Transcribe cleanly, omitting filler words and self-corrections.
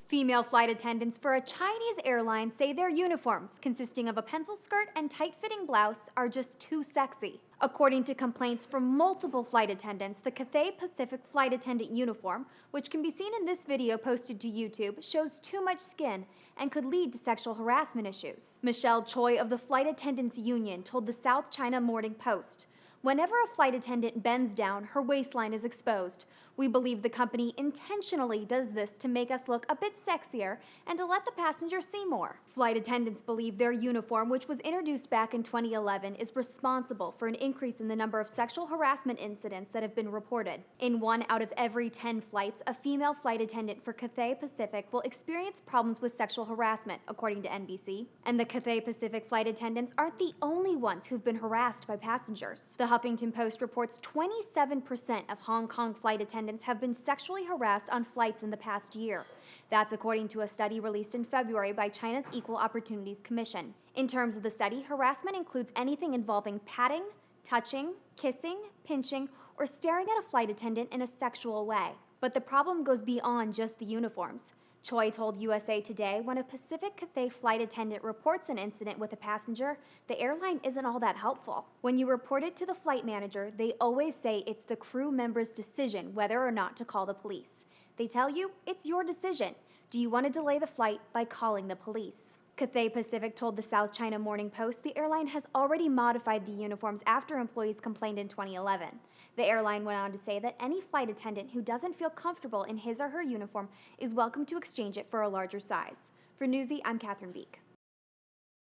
Female flight attendants for a Chinese airline say their uniforms, consisting of a pencil skirt and tight-fitting blouse, are just too sexy. According to complaints from multiple flight attendants, the Cathay Pacific flight attendant uniform, which can be seen in this video posted to YouTube, shows too much skin and could lead to sexual harassment issues. Michelle Choi of the Flight Attendants Union told the South China Morning Post, "Whenever a flight attendant bends down, her waistline is exposed. We believe the company intentionally does this to make us look a bit sexier and to let the passengers see more." Flight attendants believe their uniform, which was introduced back in 2011, is responsible for an increase in the number of sexual harassment incidents that have been reported. In 1 out of every 10 flights, a female flight attendant for Cathay Pacific will experience problems with sexual harassment, according to NBC. And the Cathay Pacific flight attendants aren't the only ones who've been harassed by passengers. The Huffington Post reports 27% of Hong Kong flight attendants have been sexually harassed on flights in the past year. That's according to a study released in February by China's Equal Opportunities Commission. In terms of the study, harassment includes anything involving patting, touching, kissing, pinching, or staring at a flight attendant in a sexual way. But the problem goes beyond just the uniforms. Choi told USA Today when a Pacific Cathay flight attendant reports an incident with a passenger, the airline isn't all that helpful. When you report it to the flight manager, they always say it's the crew member's decision whether or not to call the police. They tell you, it's your decision. Do you want to delay the flight by calling the police? Cathay Pacific told the South China Morning Post the airline has already modified the uniforms after employees complained in 2011. The airline went on to say that any flight attendant who doesn't feel comfortable in his or her uniform is welcome to exchange it for a larger size. For Newsy, I'm Catherine Beek.